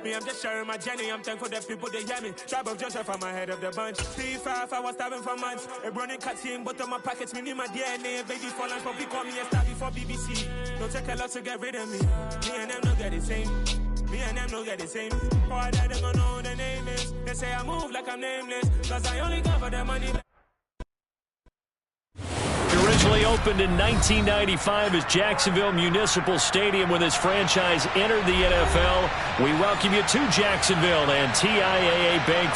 Me, I'm just sharing my journey. I'm thankful that people they hear me. Tribe of Joseph, I'm ahead of the bunch. P5, I was starving for months. A running cut in bottom of my pockets. Me need my DNA. Baby for lunch, but we call me a star before BBC. Don't take a lot to get rid of me. Me and them don't get the same. Me and them don't get the same. For I die, they gonna know who the name is. They say I move like I'm nameless. Cause I only got for the money. Originally opened in 1995 as Jacksonville Municipal Stadium when this franchise entered the NFL. We welcome you to Jacksonville and TIAA Bank.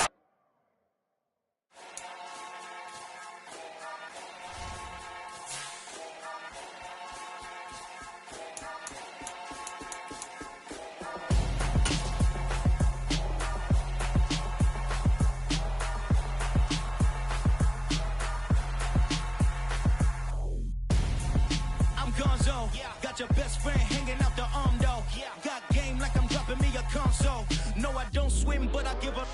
Got your best friend hanging out the arm though. Got game like I'm dropping me a console. No, I don't swim, but I give up.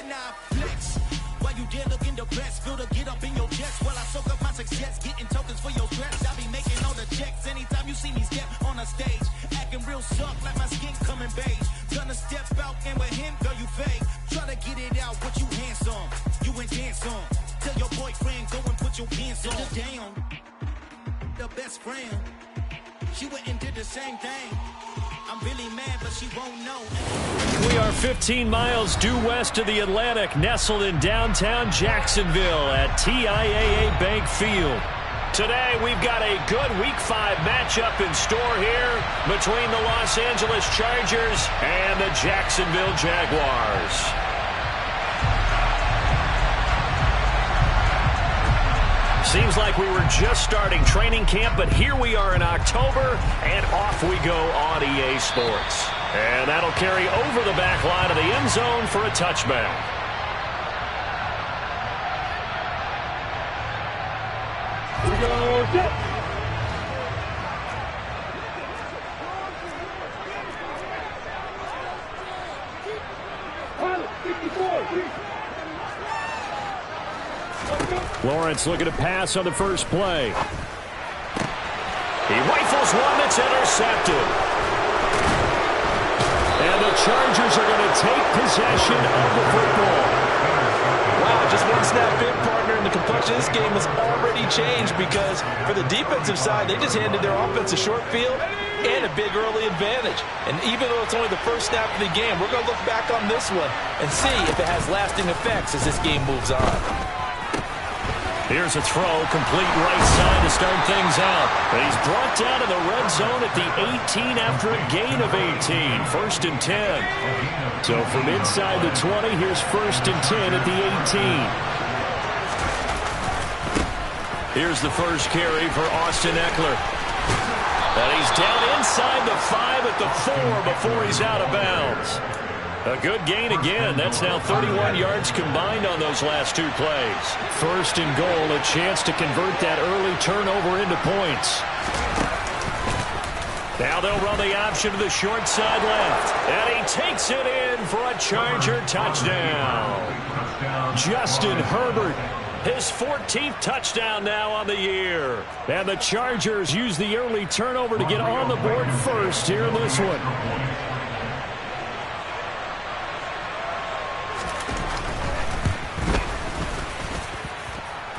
Nah, flex. While you there looking the best, feel the get up in your chest. While I soak up my success, getting tokens for your stress. I be making all the checks anytime you see me step on a stage. Acting real soft like my skin coming beige. Gonna step out and with him, girl, you fake. Try to get it out, what you handsome. You ain't dance on. Tell your boyfriend, go and put your pants on. Down. The best friend. She went and did the same thing. I'm really mad, but she won't know. We are 15 miles due west of the Atlantic, nestled in downtown Jacksonville at TIAA Bank Field. Today, we've got a good Week 5 matchup in store here between the Los Angeles Chargers and the Jacksonville Jaguars. Seems like we were just starting training camp, but here we are in October, and off we go on EA Sports. And that'll carry over the back line of the end zone for a touchback. We go, set. Lawrence looking to pass on the first play. He rifles one that's intercepted. And the Chargers are going to take possession of the football. Wow, just one snap in, partner, and the complexion of this game has already changed because for the defensive side, they just handed their offense a short field and a big early advantage. And even though it's only the first snap of the game, we're going to look back on this one and see if it has lasting effects as this game moves on. Here's a throw, complete right side to start things out. And he's brought down to the red zone at the 18 after a gain of 18. First and 10. So from inside the 20, here's first and 10 at the 18. Here's the first carry for Austin Eckler. And he's down inside the 5 at the 4 before he's out of bounds. A good gain again. That's now 31 yards combined on those last two plays. First and goal, a chance to convert that early turnover into points. Now they'll run the option to the short side left. And he takes it in for a Charger touchdown. Justin Herbert, his 14th touchdown now on the year. And the Chargers use the early turnover to get on the board first here in this one.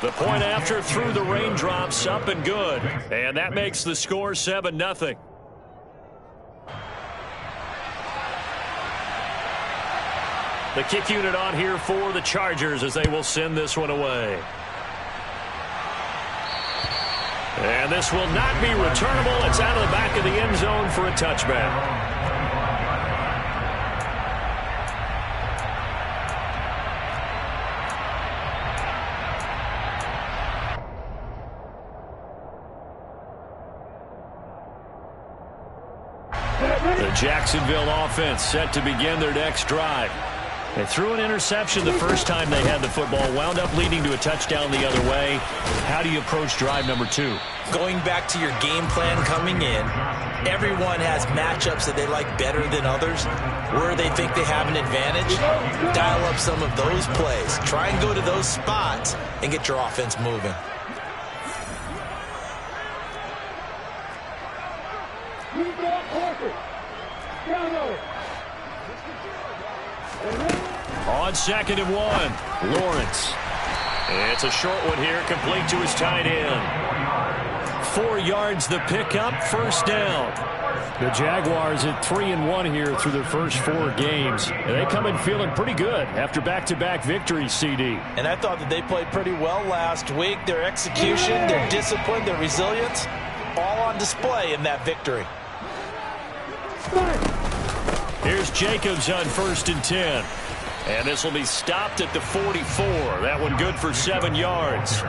The point after through the raindrops, up and good. And that makes the score 7-0. The kick unit on here for the Chargers as they will send this one away. And this will not be returnable. It's out of the back of the end zone for a touchback. The Jacksonville offense set to begin their next drive. They threw an interception the first time they had the football, wound up leading to a touchdown the other way. How do you approach drive number 2? Going back to your game plan coming in, everyone has matchups that they like better than others. Where they think they have an advantage, dial up some of those plays. Try and go to those spots and get your offense moving. On 2nd and 1, Lawrence. It's a short one here, complete to his tight end. 4 yards the pickup, first down. The Jaguars at 3-1 here through their first 4 games. And they come in feeling pretty good after back-to-back victories, CD. And I thought that they played pretty well last week. Their execution, their discipline, their resilience, all on display in that victory. Here's Jacobs on 1st and 10. And this will be stopped at the 44. That one good for 7 yards.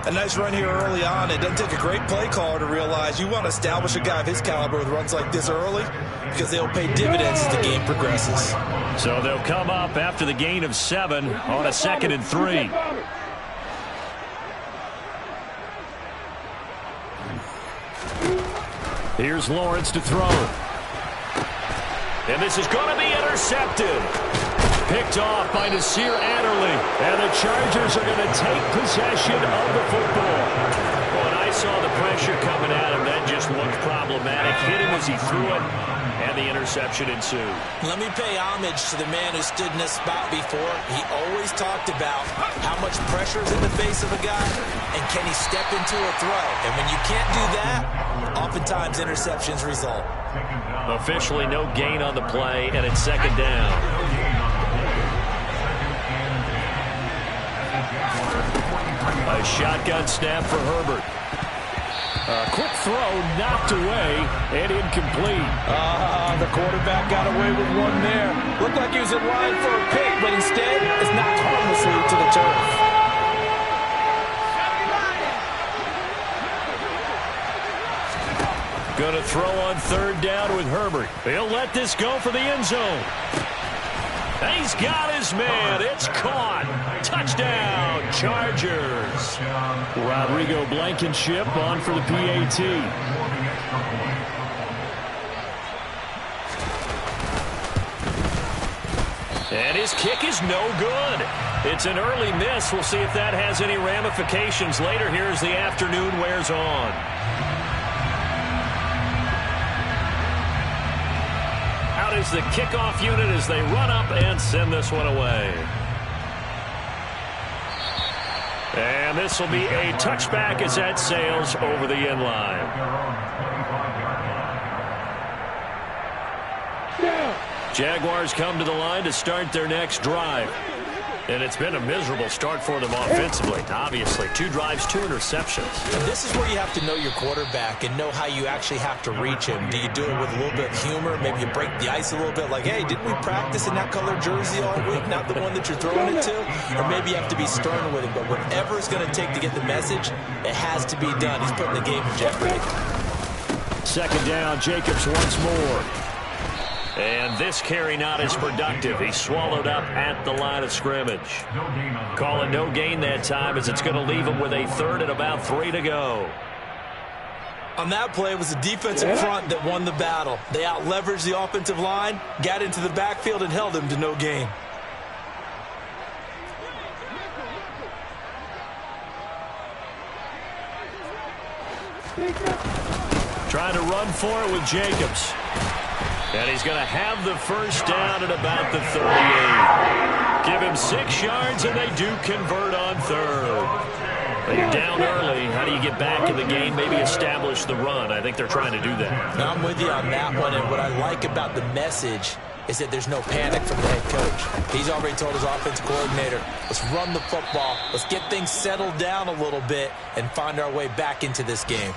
A nice run here early on. It doesn't take a great play caller to realize you want to establish a guy of his caliber with runs like this early because they'll pay dividends as the game progresses. So they'll come up after the gain of 7 on a 2nd and 3. Here's Lawrence to throw. And this is going to be intercepted. Picked off by Nasir Adderley. And the Chargers are going to take possession of the football. When I saw the pressure coming at him, that just looked problematic. Hit him as he threw it, and the interception ensued. Let me pay homage to the man who stood in this spot before. He always talked about how much pressure is in the face of a guy, and can he step into a throw. And when you can't do that, oftentimes interceptions result. Officially no gain on the play, and it's 2nd down. A shotgun snap for Herbert. A quick throw knocked away and incomplete. The quarterback got away with one there. Looked like he was in line for a pick, but instead it's knocked harmlessly to the turf. Going to throw on 3rd down with Herbert. He'll let this go for the end zone. He's got his man. It's caught. Touchdown, Chargers. Rodrigo Blankenship on for the PAT. And his kick is no good. It's an early miss. We'll see if that has any ramifications later here as the afternoon wears on. Out is the kickoff unit as they run up and send this one away. And this will be a touchback as that sails over the end line. Jaguars come to the line to start their next drive. And it's been a miserable start for them offensively. Obviously, 2 drives, 2 interceptions. And this is where you have to know your quarterback and know how you actually have to reach him. Do you do it with a little bit of humor? Maybe you break the ice a little bit, like, hey, didn't we practice in that color jersey all week, not the one that you're throwing it to? Or maybe you have to be stern with him. But whatever it's going to take to get the message, it has to be done. He's putting the game in jeopardy. 2nd down, Jacobs once more. And this carry not as productive. He swallowed up at the line of scrimmage. Calling no gain that time as it's going to leave him with a 3rd and about 3 to go. On that play, it was the defensive front that won the battle. They out-leveraged the offensive line, got into the backfield, and held him to no gain. Trying to run for it with Jacobs. And he's going to have the first down at about the 38. Give him 6 yards, and they do convert on 3rd. But you're down early. How do you get back in the game, maybe establish the run? I think they're trying to do that. I'm with you on that one, and what I like about the message is that there's no panic from the head coach. He's already told his offensive coordinator, let's run the football, let's get things settled down a little bit and find our way back into this game.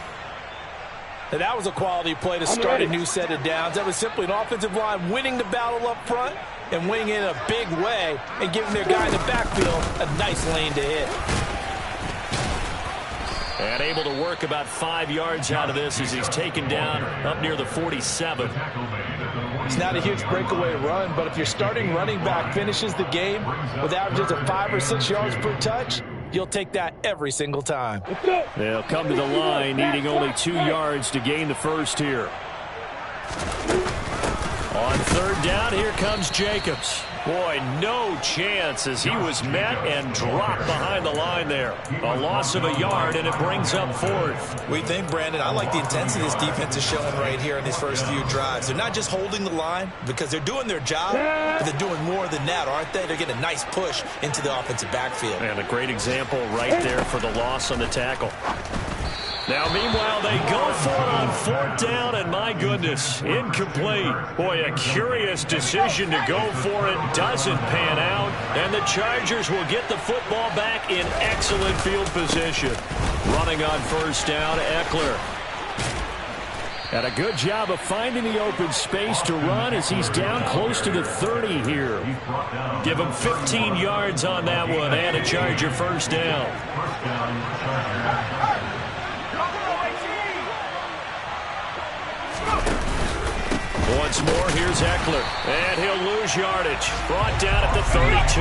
Now, that was a quality play to start a new set of downs. That was simply an offensive line winning the battle up front and winning in a big way and giving their guy in the backfield a nice lane to hit. And able to work about 5 yards out of this as he's taken down up near the 47. It's not a huge breakaway run, but if your starting running back finishes the game with averages of 5 or 6 yards per touch, you'll take that every single time. They'll come to the line needing only 2 yards to gain the first here. On third down, here comes Jacobs. Boy, no chance as he was met and dropped behind the line there. A loss of a yard, and it brings up fourth. We think, Brandon, I like the intensity this defense is showing right here in these first few drives. They're not just holding the line because they're doing their job, but they're doing more than that, aren't they? They're getting a nice push into the offensive backfield. And a great example right there for the loss on the tackle. Now, meanwhile, they go for it on fourth down, and my goodness, incomplete. Boy, a curious decision to go for it. Doesn't pan out, and the Chargers will get the football back in excellent field position. Running on first down, Eckler. And a good job of finding the open space to run as he's down close to the 30 here. Give him 15 yards on that one, and a Charger first down. Once more, here's Eckler, and he'll lose yardage. Brought down at the 32.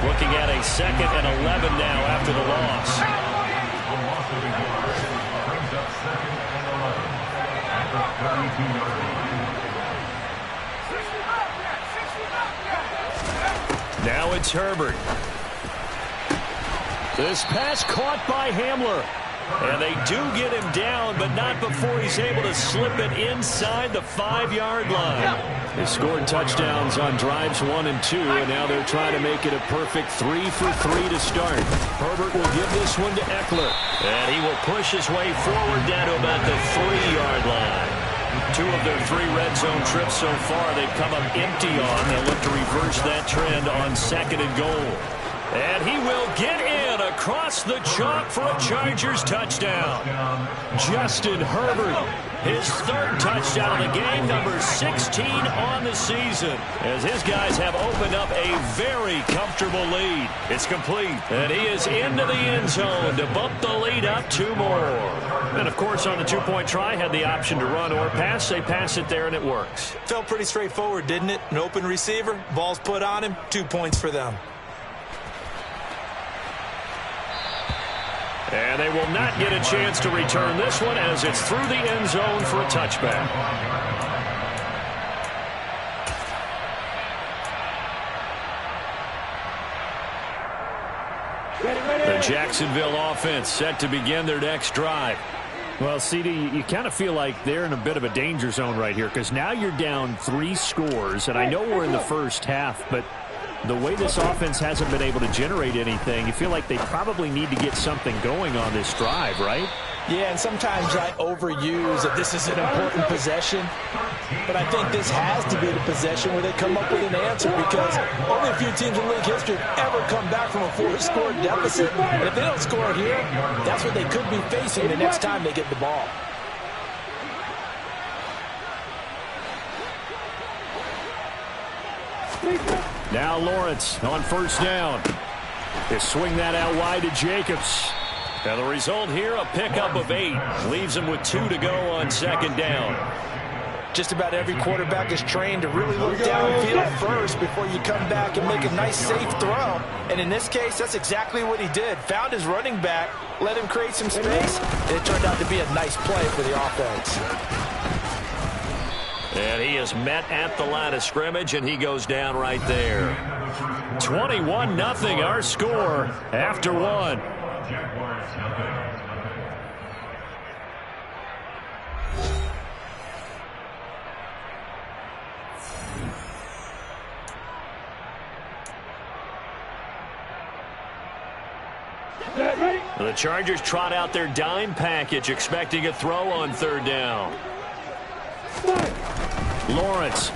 Looking at a 2nd and 11 now after the loss. Now it's Herbert. This pass caught by Hamler. And they do get him down, but not before he's able to slip it inside the 5-yard line. They scored touchdowns on drives 1 and 2, and now they're trying to make it a perfect 3 for 3 to start. Herbert will give this one to Eckler, and he will push his way forward down to about the 3-yard line. 2 of their 3 red zone trips so far they've come up empty on. They'll look to reverse that trend on 2nd and goal. And he will get in across the chalk for a Chargers touchdown. Justin Herbert, his 3rd touchdown of the game, number 16 on the season, as his guys have opened up a very comfortable lead. It's complete, and he is into the end zone to bump the lead up 2 more. And, of course, on the 2-point try, had the option to run or pass. They pass it there, and it works. Felt pretty straightforward, didn't it? An open receiver, ball's put on him, 2 points for them. And they will not get a chance to return this one as it's through the end zone for a touchback. The Jacksonville offense set to begin their next drive. Well, CD, you kind of feel like they're in a bit of a danger zone right here because now you're down 3 scores, and I know we're in the first half, but the way this offense hasn't been able to generate anything, you feel like they probably need to get something going on this drive, right? Yeah, and sometimes I overuse that this is an important possession. But I think this has to be the possession where they come up with an answer because only a few teams in league history have ever come back from a 4-score deficit. And if they don't score here, that's what they could be facing the next time they get the ball. Now Lawrence on first down. They swing that out wide to Jacobs. And the result here, a pickup of 8. Leaves him with 2 to go on 2nd down. Just about every quarterback is trained to really look downfield first before you come back and make a nice, safe throw. And in this case, that's exactly what he did. Found his running back, let him create some space, and it turned out to be a nice play for the offense. And he is met at the line of scrimmage, and he goes down right there. 21-0 our score after 1. The Chargers trot out their dime package, expecting a throw on 3rd down. Lawrence.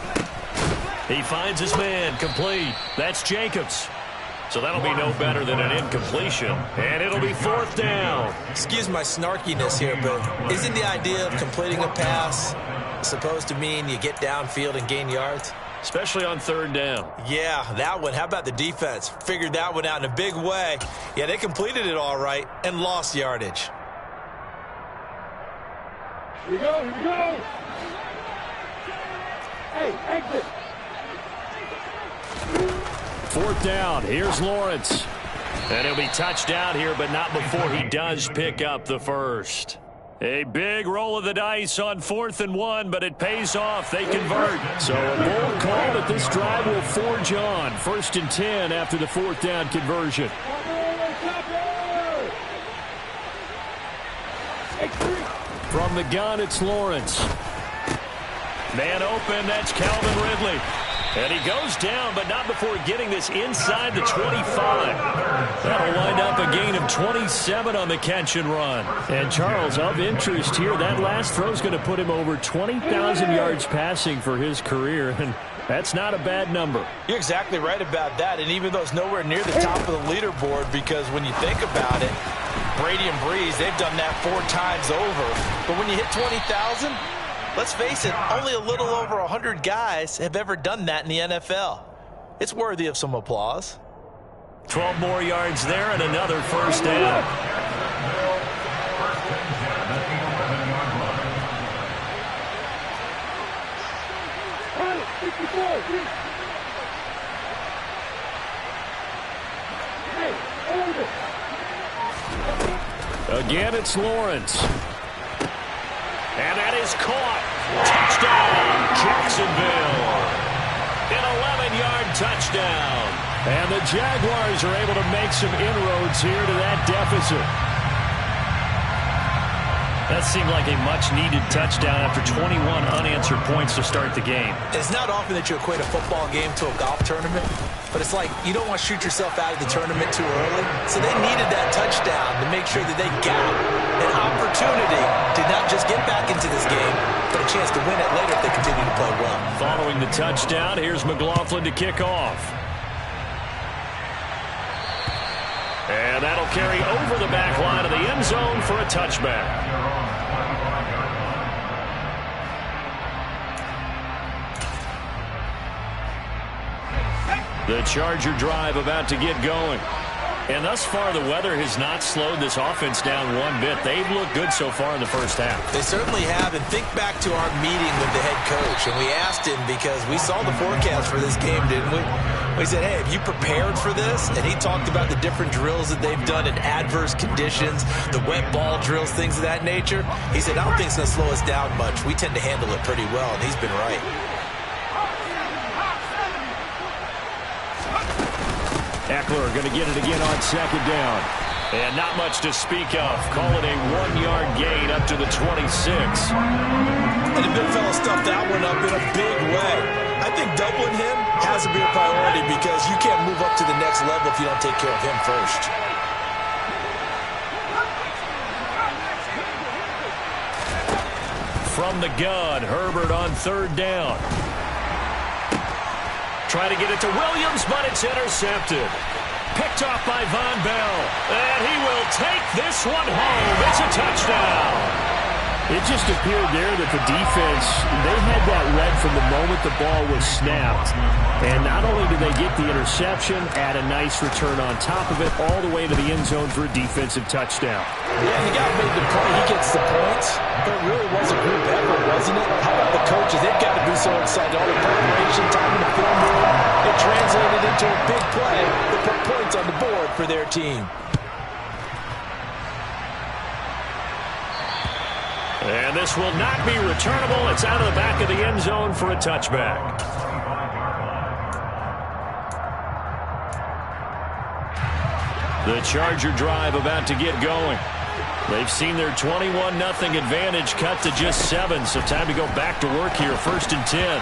He finds his man, complete. That's Jacobs. So that'll be no better than an incompletion. And it'll be 4th down. Excuse my snarkiness here, but isn't the idea of completing a pass supposed to mean you get downfield and gain yards? Especially on 3rd down. Yeah, that one. How about the defense? Figured that one out in a big way. Yeah, they completed it all right and lost yardage. Here we go, here we go. Hey, exit. 4th down. Here's Lawrence. And he'll be touched out here, but not before he does pick up the first. A big roll of the dice on 4th and 1, but it pays off. They convert. So a bold call that this drive will forge on. 1st and 10 after the 4th down conversion. From the gun, it's Lawrence. Man open, that's Calvin Ridley. And he goes down, but not before getting this inside the 25. That'll wind up a gain of 27 on the catch and run. And Charles, of interest here, that last throw is going to put him over 20,000 yards passing for his career, and that's not a bad number. You're exactly right about that, and even though it's nowhere near the top of the leaderboard, because when you think about it, Brady and Breeze, they've done that 4 times over. But when you hit 20,000, let's face it, only a little over 100 guys have ever done that in the NFL. It's worthy of some applause. 12 more yards there and another first down. Again, it's Lawrence. And that is caught. Touchdown, Jacksonville. An 11-yard touchdown. And the Jaguars are able to make some inroads here to that deficit. That seemed like a much-needed touchdown after 21 unanswered points to start the game. It's not often that you equate a football game to a golf tournament, but it's like you don't want to shoot yourself out of the tournament too early. So they needed that touchdown to make sure that they got an opportunity to not just get back into this game, but a chance to win it later if they continue to play well. Following the touchdown, here's McLaughlin to kick off. And that'll carry over the back line of the end zone for a touchback. The Charger drive about to get going. And thus far, the weather has not slowed this offense down one bit. They've looked good so far in the first half. They certainly have. And think back to our meeting with the head coach. And we asked him because we saw the forecast for this game, didn't we? We said, hey, have you prepared for this? And he talked about the different drills that they've done in adverse conditions, the wet ball drills, things of that nature. He said, I don't think it's going to slow us down much. We tend to handle it pretty well, and he's been right. Eckler going to get it again on 2nd down. And not much to speak of. Call it a 1-yard gain up to the 26. And the big fella stuffed that one up in a big way. I think doubling him has to be a priority because you can't move up to the next level if you don't take care of him first. From the gun, Herbert on 3rd down. Trying to get it to Williams, but it's intercepted. Picked off by Von Bell. And he will take this one home. It's a touchdown. It just appeared there that the defense, they had that read from the moment the ball was snapped. And not only did they get the interception, add a nice return on top of it, all the way to the end zone for a defensive touchdown. Yeah, the guy made the play. He gets the points. But it really was a group effort, wasn't it? How about the coaches? They've got to be so excited. All the preparation, time in the film room, it translated into a big play that put points on the board for their team. And this will not be returnable. It's out of the back of the end zone for a touchback. The Charger drive about to get going. They've seen their 21-0 advantage cut to just 7, so time to go back to work here. 1st and 10.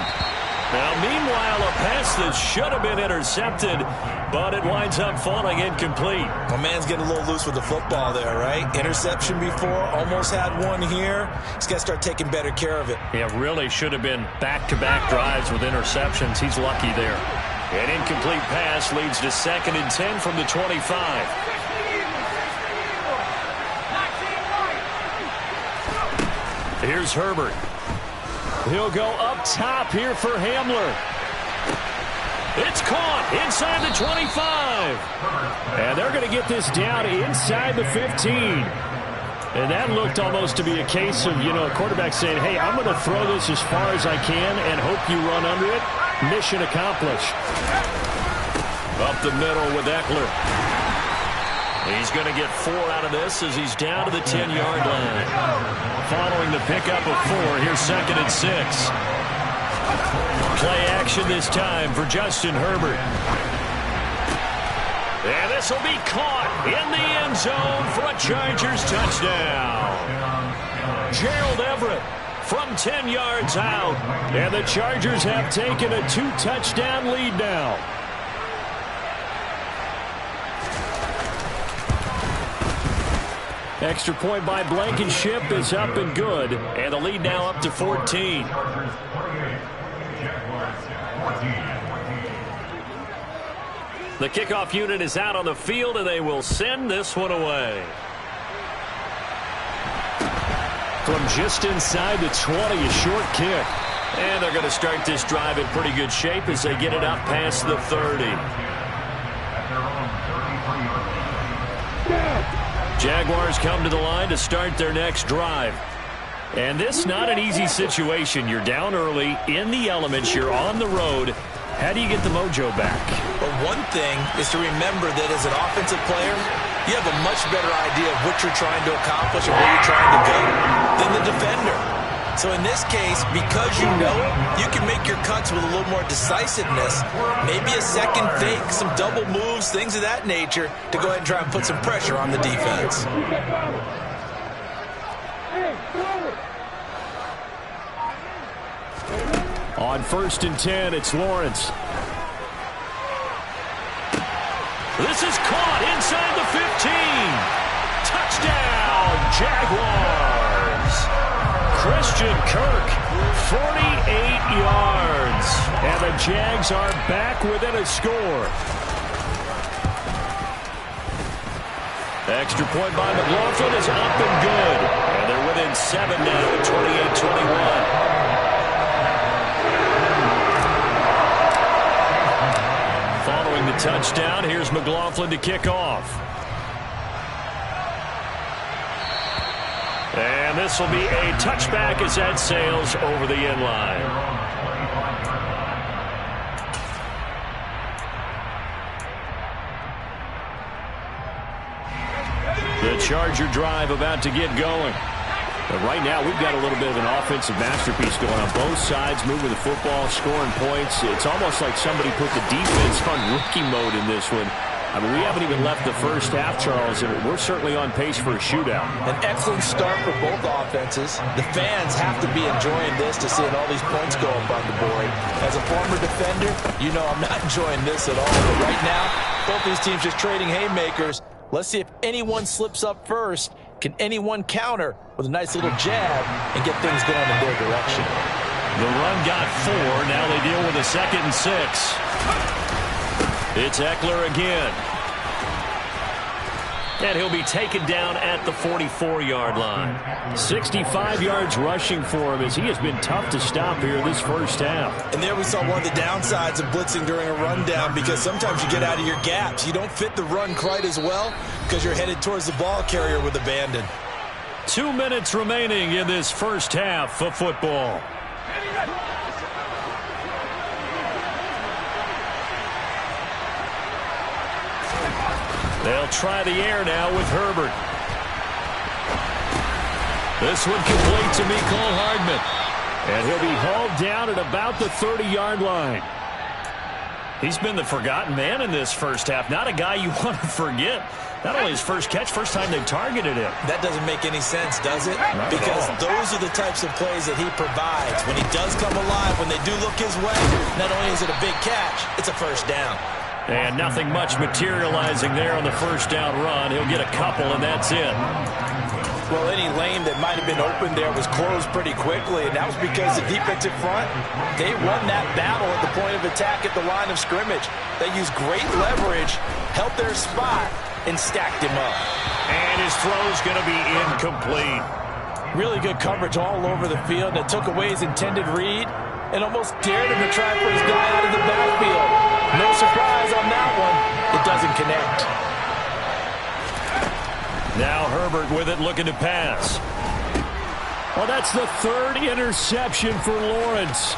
Now, meanwhile, a pass that should have been intercepted, but it winds up falling incomplete. My man's getting a little loose with the football there, right? Interception before, almost had one here. He's got to start taking better care of it. Yeah, really should have been back-to-back drives with interceptions. He's lucky there. An incomplete pass leads to 2nd and 10 from the 25. Here's Herbert. He'll go up top here for Hamler. It's caught inside the 25. And they're going to get this down inside the 15. And that looked almost to be a case of, a quarterback saying, hey, I'm going to throw this as far as I can and hope you run under it. Mission accomplished. Up the middle with Eckler. He's going to get 4 out of this as he's down to the 10-yard line. Following the pickup of 4, here's 2nd and 6. Play action this time for Justin Herbert. And this will be caught in the end zone for a Chargers touchdown. Gerald Everett from 10 yards out. And the Chargers have taken a 2-touchdown lead now. Extra point by Blankenship is up and good. And the lead now up to 14. The kickoff unit is out on the field, and they will send this one away. From just inside the 20, a short kick. And they're going to start this drive in pretty good shape as they get it up past the 30. Jaguars come to the line to start their next drive. And this not an easy situation. You're down early, in the elements, you're on the road. How do you get the mojo back? Well, one thing is to remember that as an offensive player, you have a much better idea of what you're trying to accomplish and where you're trying to go than the defender. So in this case, because you know it, you can make your cuts with a little more decisiveness, maybe a second fake, some double moves, things of that nature, to go ahead and try and put some pressure on the defense. On 1st and 10, it's Lawrence. This is caught inside the 15. Touchdown, Jaguars. Christian Kirk, 48 yards. And the Jags are back within a score. Extra point by McLaughlin is up and good. And they're within 7 now at 28-21. Following the touchdown, here's McLaughlin to kick off. And this will be a touchback as that sails over the end line. The Charger drive about to get going. But right now, we've got a little bit of an offensive masterpiece going on both sides, moving the football, scoring points. It's almost like somebody put the defense on rookie mode in this one. I mean, we haven't even left the first half, Charles, and we're certainly on pace for a shootout. An excellent start for both offenses. The fans have to be enjoying this to seeing all these points go up on the board. As a former defender, you know I'm not enjoying this at all. But right now, both these teams just trading haymakers. Let's see if anyone slips up first. Can anyone counter with a nice little jab and get things going in their direction? The run got 4. Now they deal with a 2nd and 6. It's Eckler again. And he'll be taken down at the 44-yard line. 65 yards rushing for him as he has been tough to stop here this first half. And there we saw one of the downsides of blitzing during a rundown, because sometimes you get out of your gaps. You don't fit the run quite as well because you're headed towards the ball carrier with abandon. 2 minutes remaining in this first half of football. They'll try the air now with Herbert. This one complete to Mecole Hardman. And he'll be hauled down at about the 30-yard line. He's been the forgotten man in this first half. Not a guy you want to forget. Not only his first catch, first time they've targeted him. That doesn't make any sense, does it? Because those are the types of plays that he provides. When he does come alive, when they do look his way, not only is it a big catch, it's a first down. And nothing much materializing there on the first down run. He'll get a couple, and that's it. Well, any lane that might have been open there was closed pretty quickly, and that was because the defensive front, they won that battle at the point of attack at the line of scrimmage. They used great leverage, held their spot, and stacked him up. And his throw's going to be incomplete. Really good coverage all over the field that took away his intended read and almost dared him to try for his guy out of the backfield. No surprise on that one. It doesn't connect. Now Herbert with it, looking to pass. Well, that's the 3rd interception for Lawrence.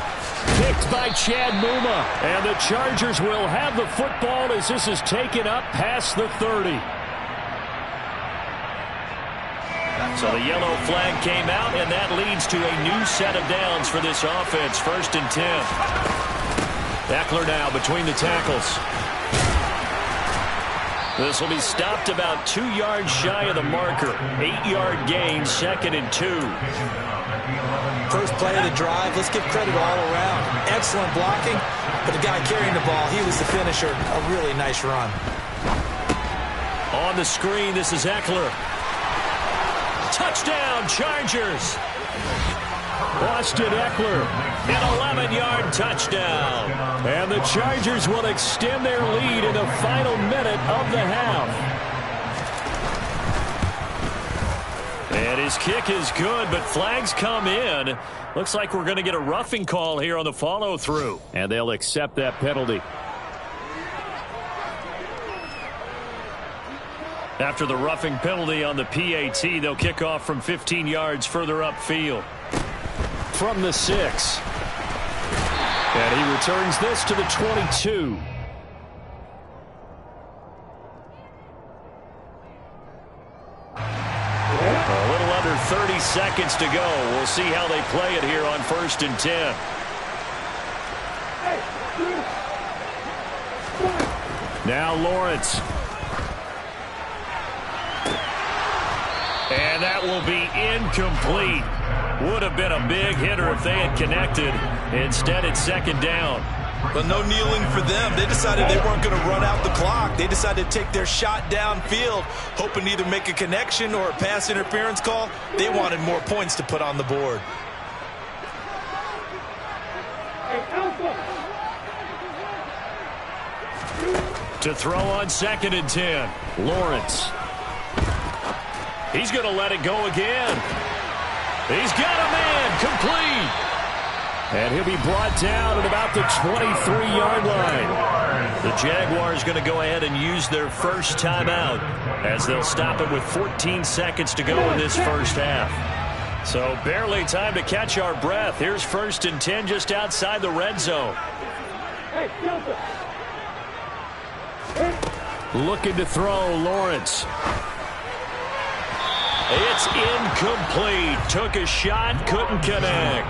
Picked by Chad Muma. And the Chargers will have the football as this is taken up past the 30. So the yellow flag came out, and that leads to a new set of downs for this offense. 1st and 10. Eckler now between the tackles. This will be stopped about 2 yards shy of the marker. 8-yard gain, 2nd and 2. First play of the drive. Let's give credit all around. Excellent blocking, but the guy carrying the ball, he was the finisher. A really nice run. On the screen, this is Eckler. Touchdown, Chargers. Austin Eckler, an 11-yard touchdown. And the Chargers will extend their lead in the final minute of the half. And his kick is good, but flags come in. Looks like we're going to get a roughing call here on the follow-through. And they'll accept that penalty. After the roughing penalty on the PAT, they'll kick off from 15 yards further upfield. From the 6. And he returns this to the 22. A little under 30 seconds to go. We'll see how they play it here on 1st and 10. Now Lawrence. And that will be incomplete. Would have been a big hitter if they had connected. Instead, it's 2nd down. But no kneeling for them. They decided they weren't going to run out the clock. They decided to take their shot downfield, hoping to either make a connection or a pass interference call. They wanted more points to put on the board. To throw on 2nd and 10. Lawrence. He's going to let it go again. He's got a man complete. And he'll be brought down at about the 23-yard line. The Jaguars going to go ahead and use their first timeout as they'll stop it with 14 seconds to go in this first half. So barely time to catch our breath. Here's 1st and 10 just outside the red zone. Looking to throw, Lawrence. It's incomplete. Took a shot, couldn't connect.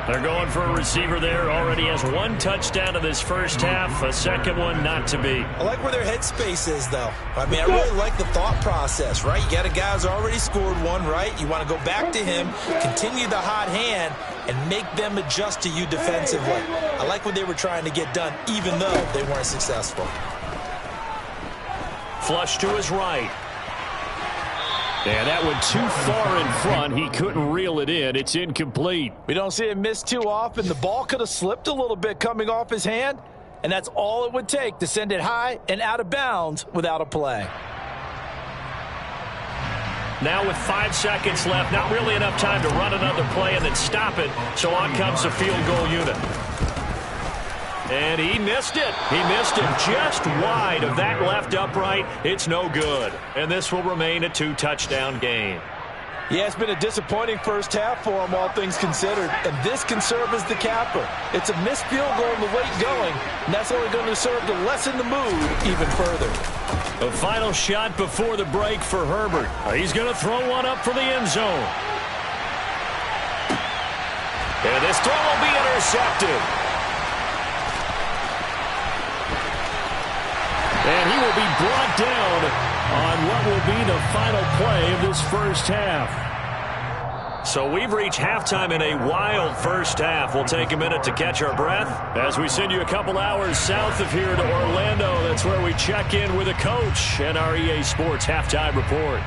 They're going for a receiver there. Already has 1 touchdown in this first half. A second one not to be. I like where their headspace is, though. I mean, I really like the thought process, right? You got a guy who's already scored 1, right? You want to go back to him, continue the hot hand, and make them adjust to you defensively. I like what they were trying to get done, even though they weren't successful. Flush to his right. And that went too far in front. He couldn't reel it in. It's incomplete. We don't see him miss too often. The ball could have slipped a little bit coming off his hand, and that's all it would take to send it high and out of bounds without a play. Now with 5 seconds left, not really enough time to run another play and then stop it. So on comes the field goal unit. And he missed it. He missed it just wide of that left upright. It's no good. And this will remain a 2-touchdown game. Yeah, it's been a disappointing first half for him, all things considered. And this can serve as the capper. It's a missed field goal in the late going, and that's only going to serve to lessen the mood even further. A final shot before the break for Herbert. He's going to throw one up for the end zone. And this throw will be intercepted. And he will be brought down on what will be the final play of this first half. So we've reached halftime in a wild first half. We'll take a minute to catch our breath as we send you a couple hours south of here to Orlando. That's where we check in with a coach and our EA Sports Halftime Report.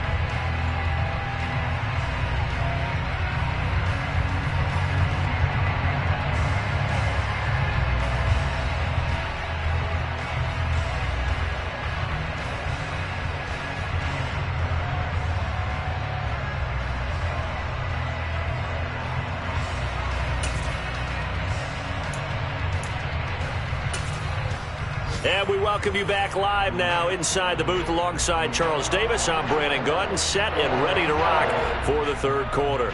And we welcome you back live now inside the booth alongside Charles Davis. I'm Brandon Gaudin, set and ready to rock for the third quarter.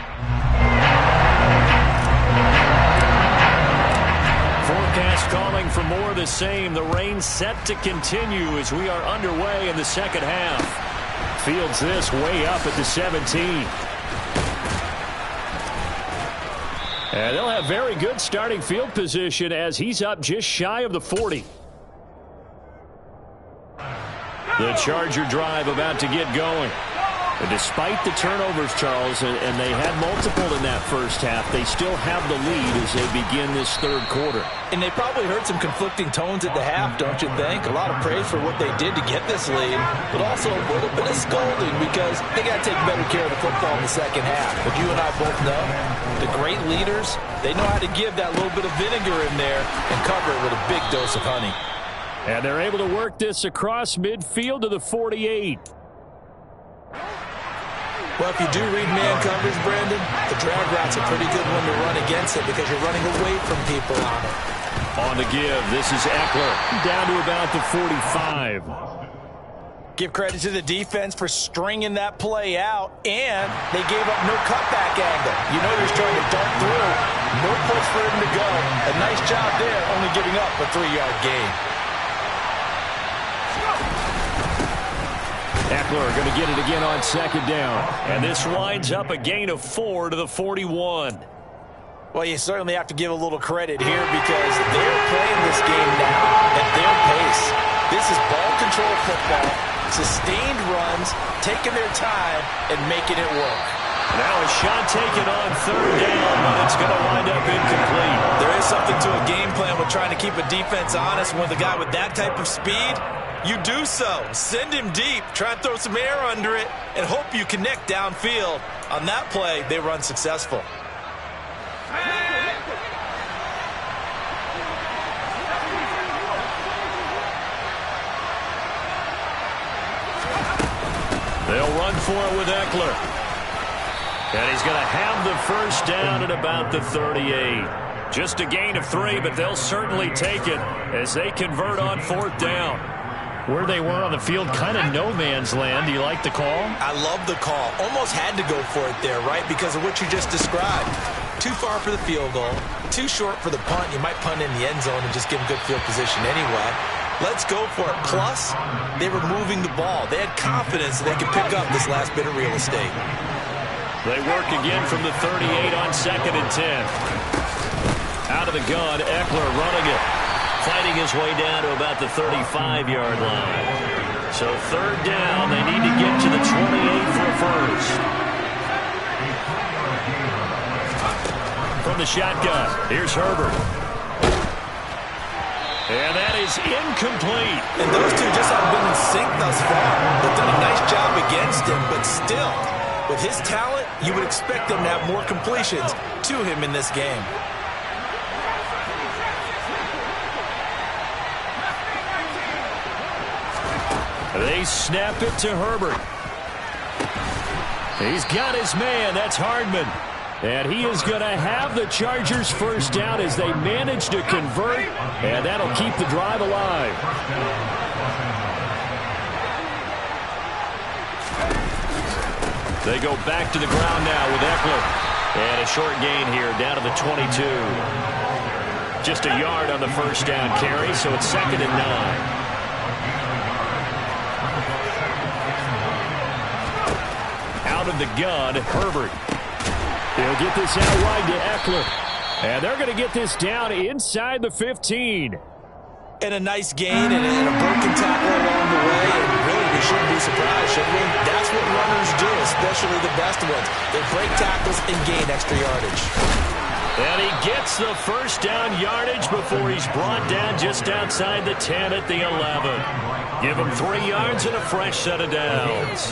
Forecast calling for more of the same. The rain set to continue as we are underway in the second half. fields this way up at the 17. And they'll have very good starting field position as he's up just shy of the 40. The Charger drive about to get going. And despite the turnovers, Charles, and they had multiple in that first half, they still have the lead as they begin this third quarter. And they probably heard some conflicting tones at the half, don't you think? A lot of praise for what they did to get this lead, but also a little bit of scolding because they got to take better care of the football in the second half. But you and I both know the great leaders, they know how to give that little bit of vinegar in there and cover it with a big dose of honey. And they're able to work this across midfield to the 48. Well, if you do read man coverage, Brandon, the drag route's a pretty good one to run against it because you're running away from people on it. On the give, this is Eckler down to about the 45. Give credit to the defense for stringing that play out, and they gave up no cutback angle. You know he's trying to dart through. No push for him to go. A nice job there, only giving up a 3-yard gain. Eckler going to get it again on second down. And this winds up a gain of 4 to the 41. Well, you certainly have to give a little credit here because they're playing this game now at their pace. This is ball control football, sustained runs, taking their time, and making it work. Now a shot taken on third down, but it's going to wind up incomplete. There is something to a game plan with trying to keep a defense honest. When the guy with that type of speed, you do so. Send him deep, try and throw some air under it, and hope you connect downfield. On that play, they were unsuccessful. They'll run for it with Eckler. And he's going to have the first down at about the 38. Just a gain of 3, but they'll certainly take it as they convert on fourth down. Where they were on the field, kind of no man's land. Do you like the call? I love the call. Almost had to go for it there, right? Because of what you just described. Too far for the field goal. Too short for the punt. You might punt in the end zone and just give them good field position anyway. Let's go for it. Plus, they were moving the ball. They had confidence that they could pick up this last bit of real estate. They work again from the 38 on 2nd and 10. Out of the gun, Eckler running it. Fighting his way down to about the 35-yard line. So third down, they need to get to the 28 for a first. From the shotgun, here's Herbert. And that is incomplete. And those two just haven't been in sync thus far. They've done a nice job against him, but still, with his talent, you would expect them to have more completions to him in this game. They snap it to Herbert. He's got his man. That's Hardman. And he is going to have the Chargers first down as they manage to convert, and that'll keep the drive alive. They go back to the ground now with Eckler. And a short gain here down to the 22. Just a yard on the first down carry, so it's 2nd and 9. Out of the gun, Herbert. He'll get this out wide to Eckler. And they're going to get this down inside the 15. And a nice gain and a broken tackle along the way. And really, we shouldn't be surprised, should we? That's what runners do, especially the best ones. They break tackles and gain extra yardage. And he gets the first down yardage before he's brought down just outside the 10 at the 11. Give him 3 yards and a fresh set of downs.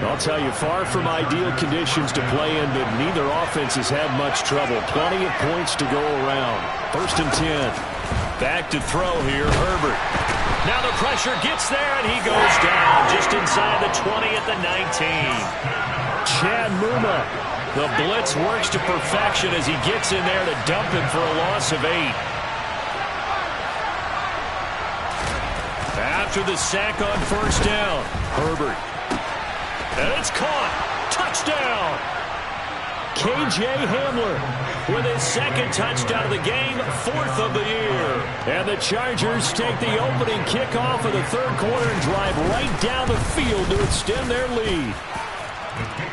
I'll tell you, far from ideal conditions to play in, but neither offense has had much trouble. Plenty of points to go around. 1st and 10. Back to throw here, Herbert. Now the pressure gets there, and he goes down just inside the 20 at the 19. Chad Muma. The blitz works to perfection as he gets in there to dump him for a loss of 8. After the sack on first down, Herbert. And it's caught. Touchdown. K.J. Hamler with his second touchdown of the game, 4th of the year. And the Chargers take the opening kickoff of the third quarter and drive right down the field to extend their lead.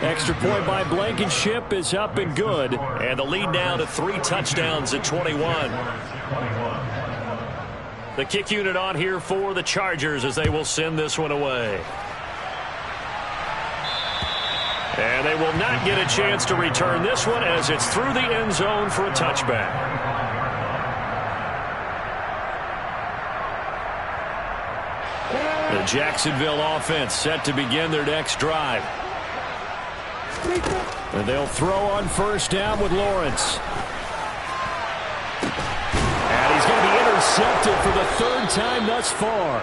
Extra point by Blankenship is up and good. And the lead now to 3 touchdowns at 21. The kick unit on here for the Chargers as they will send this one away. And they will not get a chance to return this one as it's through the end zone for a touchback. The Jacksonville offense set to begin their next drive. And they'll throw on first down with Lawrence. And he's going to be intercepted for the 3rd time thus far.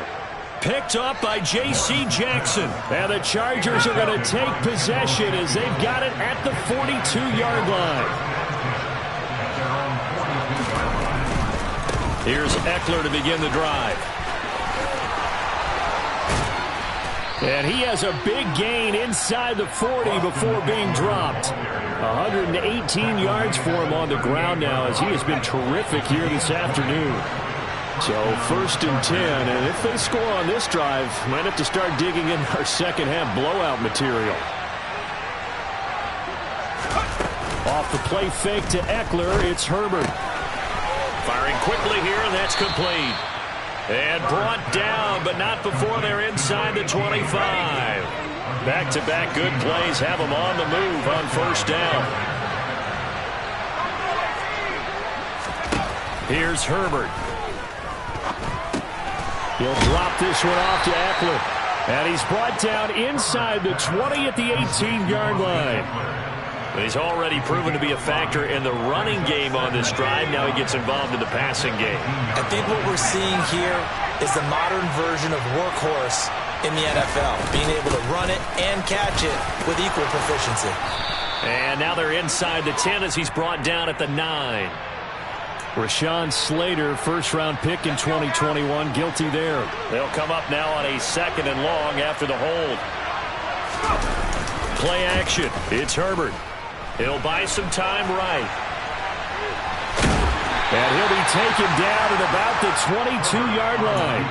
Picked up by J.C. Jackson. And the Chargers are going to take possession as they've got it at the 42-yard line. Here's Eckler to begin the drive. And he has a big gain inside the 40 before being dropped. 118 yards for him on the ground now as he has been terrific here this afternoon. So 1st and 10, and if they score on this drive, might have to start digging in our second half blowout material. Off the play fake to Eckler, it's Herbert. Firing quickly here, and that's complete. And brought down, but not before they're inside the 25. Back-to-back good plays have them on the move on first down. Here's Herbert. He'll drop this one off to Eckler. And he's brought down inside the 20 at the 18-yard line. He's already proven to be a factor in the running game on this drive. Now he gets involved in the passing game. I think what we're seeing here is the modern version of workhorse in the NFL, being able to run it and catch it with equal proficiency. And now they're inside the 10 as he's brought down at the 9. Rashawn Slater, first-round pick in 2021, guilty there. They'll come up now on a 2nd and long after the hold. Play action. It's Herbert. He'll buy some time right. And he'll be taken down at about the 22-yard line.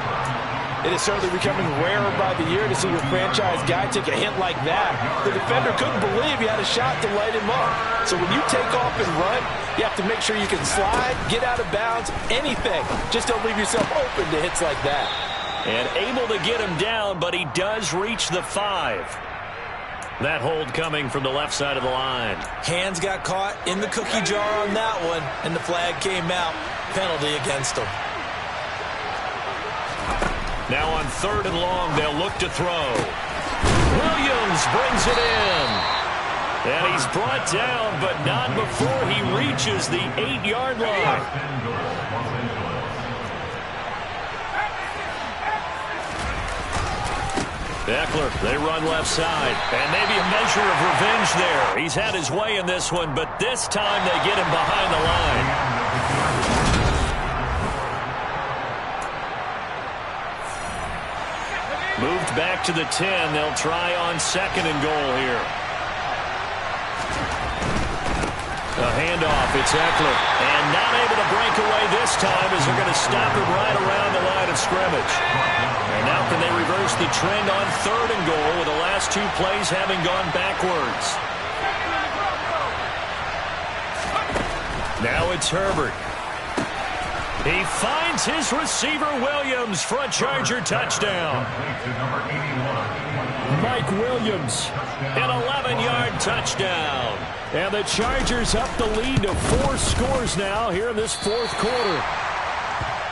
It is certainly becoming rarer by the year to see your franchise guy take a hit like that. The defender couldn't believe he had a shot to light him up. So when you take off and run, you have to make sure you can slide, get out of bounds, anything. Just don't leave yourself open to hits like that. And able to get him down, but he does reach the 5. That hold coming from the left side of the line. Hands got caught in the cookie jar on that one, and the flag came out. Penalty against him. Now on 3rd and long, they'll look to throw. Williams brings it in. And he's brought down, but not before he reaches the 8-yard line. Eckler, they run left side. And maybe a measure of revenge there. He's had his way in this one, but this time they get him behind the line. Moved back to the 10. They'll try on 2nd and goal here. A handoff. It's Eckler. And not able to break away this time as they're going to stop him right around the line of scrimmage. And now can they reverse the trend on 3rd and goal with the last 2 plays having gone backwards. Now it's Herbert. He finds his receiver Williams for a Charger touchdown. Mike Williams. An 11-yard touchdown. And the Chargers up the lead to 4 scores now here in this 4th quarter.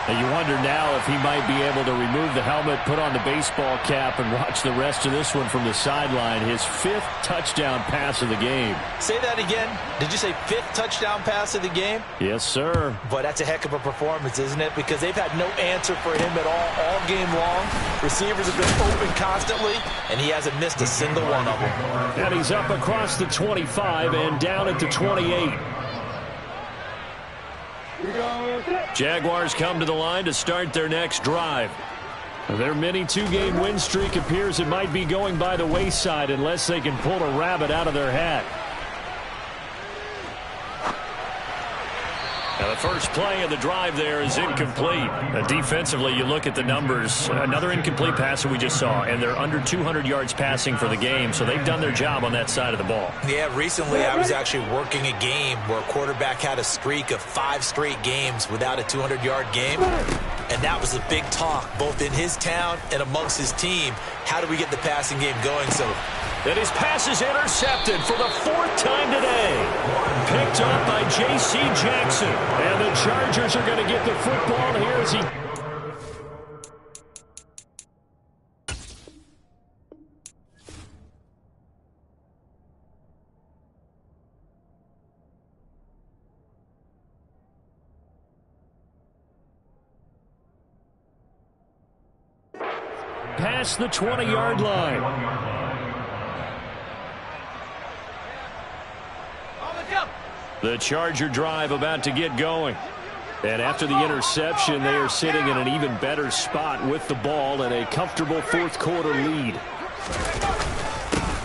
And you wonder now if he might be able to remove the helmet, put on the baseball cap, and watch the rest of this one from the sideline. His 5th touchdown pass of the game. Say that again. Did you say 5th touchdown pass of the game? Yes, sir. But that's a heck of a performance, isn't it? Because they've had no answer for him at all game long. Receivers have been open constantly, and he hasn't missed a single one of them. And he's up across the 25 and down at the 28. Jaguars come to the line to start their next drive. Their mini 2-game win streak appears it might be going by the wayside unless they can pull a rabbit out of their hat. Now, the first play of the drive there is incomplete. Defensively, you look at the numbers. Another incomplete pass that we just saw, and they're under 200 yards passing for the game, so they've done their job on that side of the ball. Yeah, recently I was actually working a game where a quarterback had a streak of 5 straight games without a 200-yard game, and that was a big talk both in his town and amongst his team. How do we get the passing game going? And his pass is intercepted for the 4th time today. Picked up by J.C. Jackson. And the Chargers are going to get the football here as he... Past the 20-yard line. The Charger drive about to get going. And after the interception, they are sitting in an even better spot with the ball and a comfortable 4th quarter lead.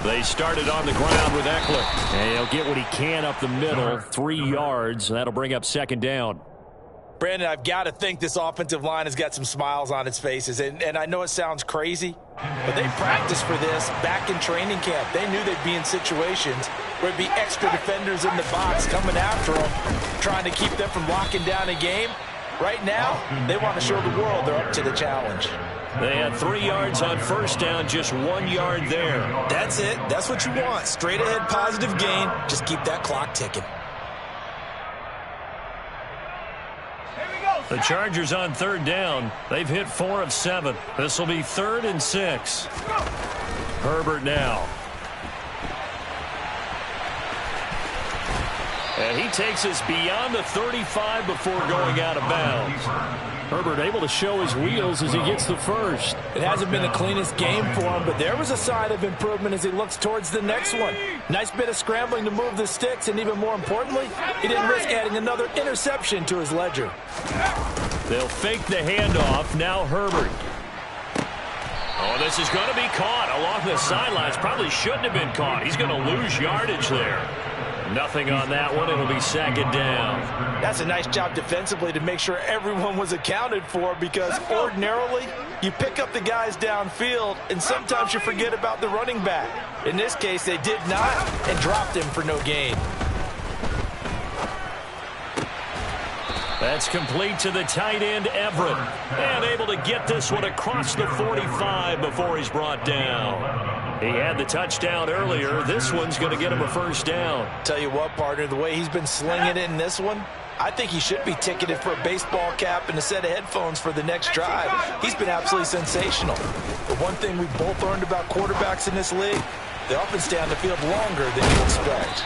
They started on the ground with Eckler. And he'll get what he can up the middle, 3 yards. That'll bring up 2nd down. Brandon, I've got to think this offensive line has got some smiles on its faces. And I know it sounds crazy, but they practiced for this back in training camp. They knew they'd be in situations where it'd be extra defenders in the box coming after them, trying to keep them from locking down a game. Right now, they want to show the world they're up to the challenge. They had 3 yards on 1st down, just 1 yard there. That's it. That's what you want. Straight ahead positive gain. Just keep that clock ticking. The Chargers on 3rd down. They've hit 4 of 7. This will be 3rd and 6. Herbert now. And he takes us beyond the 35 before going out of bounds. Herbert able to show his wheels as he gets the first. It hasn't been the cleanest game for him, but there was a sign of improvement as he looks towards the next one. Nice bit of scrambling to move the sticks, and even more importantly, he didn't risk adding another interception to his ledger. They'll fake the handoff. Now Herbert. Oh, this is going to be caught along the sidelines. Probably shouldn't have been caught. He's going to lose yardage there. Nothing on that one. It'll be 2nd down. That's a nice job defensively to make sure everyone was accounted for, because ordinarily you pick up the guys downfield and sometimes you forget about the running back. In this case, they did not and dropped him for no gain. That's complete to the tight end, Everett. And able to get this one across the 45 before he's brought down. He had the touchdown earlier. This one's going to get him a 1st down. Tell you what, partner, the way he's been slinging it in this one, I think he should be ticketed for a baseball cap and a set of headphones for the next drive. He's been absolutely sensational. The one thing we both learned about quarterbacks in this league, they often stay on the field longer than you expect.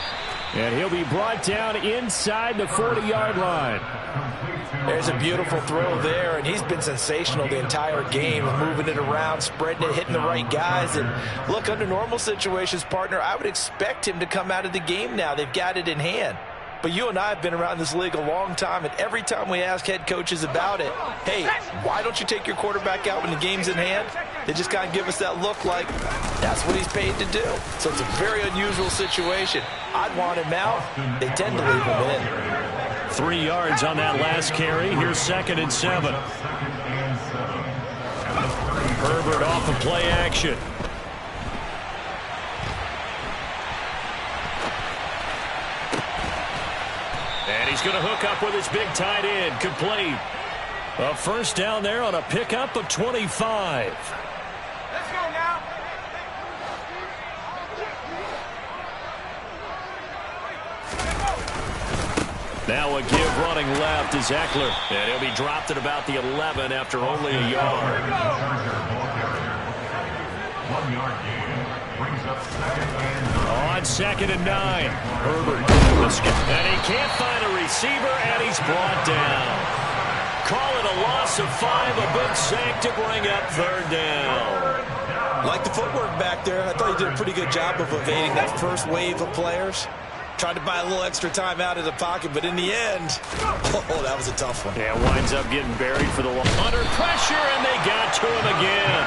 And he'll be brought down inside the 40-yard line. There's a beautiful throw there, and he's been sensational the entire game, moving it around, spreading it, hitting the right guys. And look, under normal situations, partner, I would expect him to come out of the game now. They've got it in hand. But you and I have been around this league a long time, and every time we ask head coaches about it, hey, why don't you take your quarterback out when the game's in hand? They just kind of give us that look like that's what he's paid to do. So it's a very unusual situation. I'd want him out. They tend to leave him in. 3 yards on that last carry. Here's 2nd and 7. Herbert off of play action. And he's going to hook up with his big tight end. Complete. A 1st down there on a pickup of 25. Let's go now. Now a give running left is Eckler. And he'll be dropped at about the 11 after only a yard. 1 yard gain brings up 2nd and 9. On 2nd and 9. Herbert. And he can't find a receiver, and he's brought down. Call it a loss of 5, a big sack to bring up 3rd down. Like the footwork back there, I thought he did a pretty good job of evading that first wave of players. Tried to buy a little extra time out of the pocket, but in the end, oh, that was a tough one. Yeah, winds up getting buried for the long. Under pressure, and they got to him again.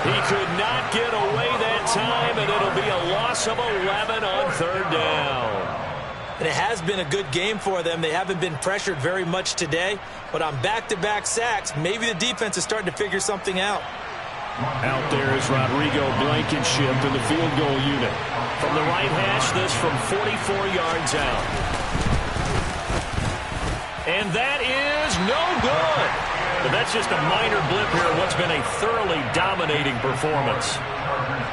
He could not get away that time, and it'll be a loss of 11 on 3rd down. And it has been a good game for them. They haven't been pressured very much today. But on back-to-back sacks, maybe the defense is starting to figure something out. Out there is Rodrigo Blankenship in the field goal unit. From the right hash, this from 44 yards out. And that is no good. But that's just a minor blip here in what's been a thoroughly dominating performance.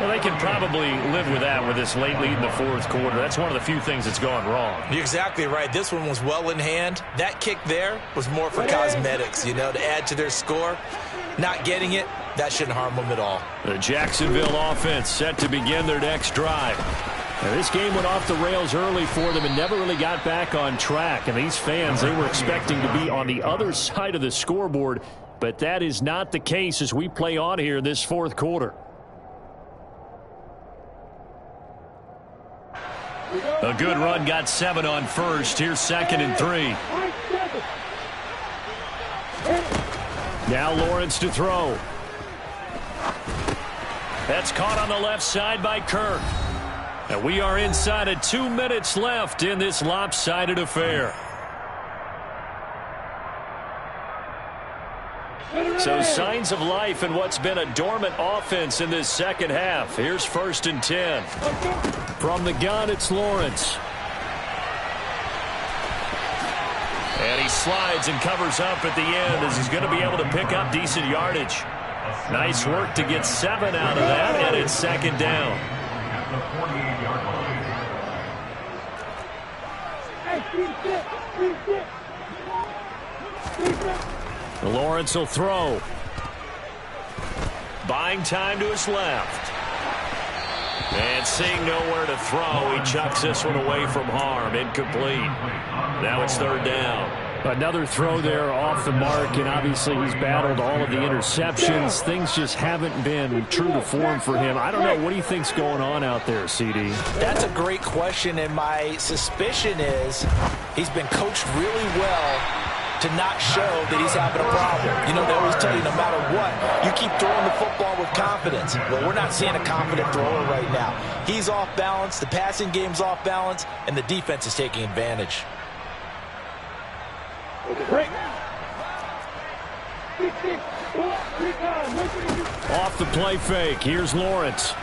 Well, they can probably live with that with this late lead in the fourth quarter. That's one of the few things that's gone wrong. You're exactly right. This one was well in hand. That kick there was more for cosmetics, you know, to add to their score. Not getting it, that shouldn't harm them at all. The Jacksonville offense set to begin their next drive. Now, this game went off the rails early for them and never really got back on track. And these fans, they were expecting to be on the other side of the scoreboard. But that is not the case as we play on here in this fourth quarter. A good run, got 7 on first. Here's 2nd and 3. Now Lawrence to throw. That's caught on the left side by Kirk. And we are inside of 2 minutes left in this lopsided affair. So signs of life in what's been a dormant offense in this second half. Here's 1st and 10. From the gun, it's Lawrence. And he slides and covers up at the end as he's going to be able to pick up decent yardage. Nice work to get 7 out of that, and it's 2nd down. Lawrence will throw. Buying time to his left. And seeing nowhere to throw, he chucks this one away from harm. Incomplete. Now it's 3rd down. Another throw there off the mark, and obviously he's battled all of the interceptions. Things just haven't been true to form for him. I don't know. What do you think's going on out there, CD? That's a great question, and my suspicion is he's been coached really well to not show that he's having a problem. You know, they always tell you no matter what, you keep throwing the football with confidence. Well, we're not seeing a confident thrower right now. He's off balance, the passing game's off balance, and the defense is taking advantage. Off the play fake, here's Lawrence.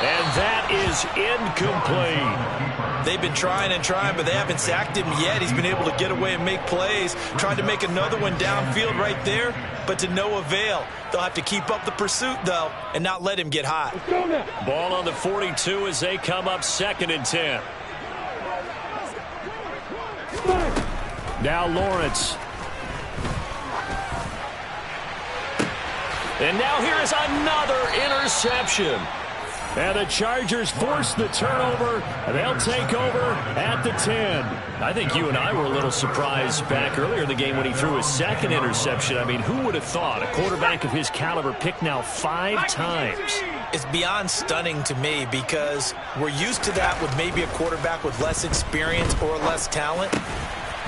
And that is incomplete. They've been trying and trying, but they haven't sacked him yet. He's been able to get away and make plays. Tried to make another one downfield right there, but to no avail. They'll have to keep up the pursuit, though, and not let him get hot. Ball on the 42 as they come up 2nd and 10. Now Lawrence. And now here is another interception. And the Chargers force the turnover, and they'll take over at the 10. I think you and I were a little surprised back earlier in the game when he threw his 2nd interception. I mean, who would have thought a quarterback of his caliber picked now 5 times? It's beyond stunning to me because we're used to that with maybe a quarterback with less experience or less talent.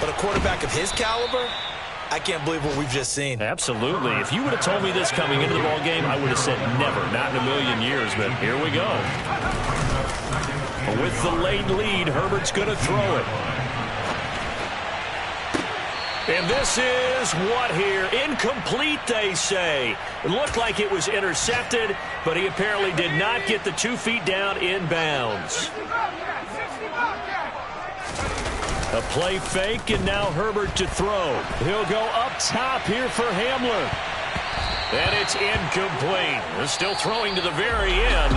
But a quarterback of his caliber, I can't believe what we've just seen. Absolutely. If you would have told me this coming into the ballgame, I would have said never, not in a million years, but here we go. With the late lead, Herbert's going to throw it. And this is what here? Incomplete, they say. It looked like it was intercepted, but he apparently did not get the 2 feet down in bounds. A play fake, and now Herbert to throw. He'll go up top here for Hamler. And it's incomplete. They're still throwing to the very end,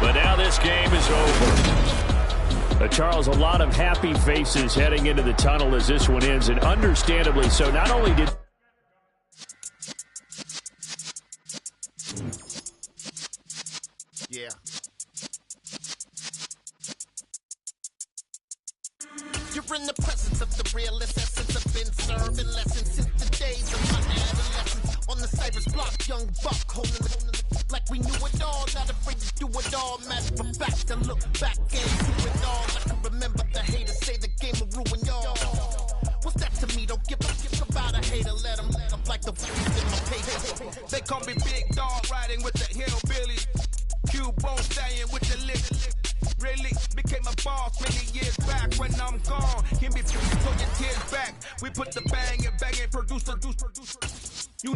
but now this game is over. Charles, a lot of happy faces heading into the tunnel as this one ends, and understandably so. Not only did... Yeah. You're in the presence of the realest essence. I've been serving lessons since the days of my adolescence. On the Cypress block, young buck holding it like we knew it all. Not afraid to do it all. Matter of fact, I look back and do it all. I can remember the haters say the game will ruin y'all. What's that to me? Don't give about a hater. Let them up like the in my paper. They call me Big Dog riding with the hillbillies. Cube bone stallion with the lick. Really big. put the bang and produce. You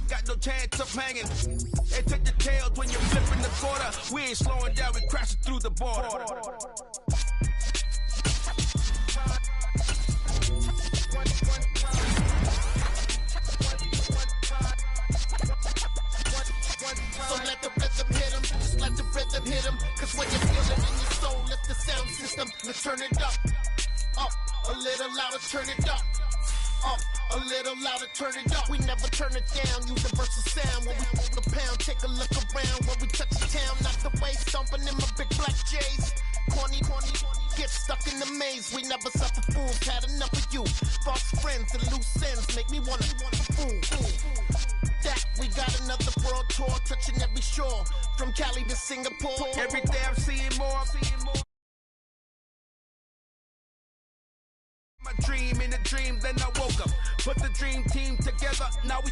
got no chance of hanging. And take the tails when you're flipping the quarter. We ain't slowing down, we crashing through the border. So let the rhythm hit him, just let the rhythm hit him. Cause when you feel it in your soul, lift the sound system, let's turn it up, a little louder, turn it up, a little louder, turn it up. We never turn it down, universal sound. When we move the pound, take a look around. When we touch the town, knock the way, stomping in my big black J's. Corny, get stuck in the maze. We never suffer fools, had enough of you. False friends and loose ends make me wanna fool. That we got another world tour, touching every shore, from Cali to Singapore. Every day I'm seeing more. My dream in a dream, then I woke up. Put the dream team together. Now we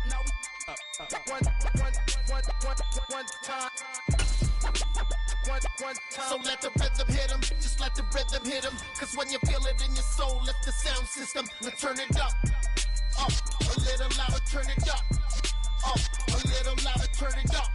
one time. So let the rhythm hit him, just let the rhythm hit him. Cause when you feel it in your soul, lift the sound system, let's turn it up, a little louder, turn it up, a little louder, turn it up.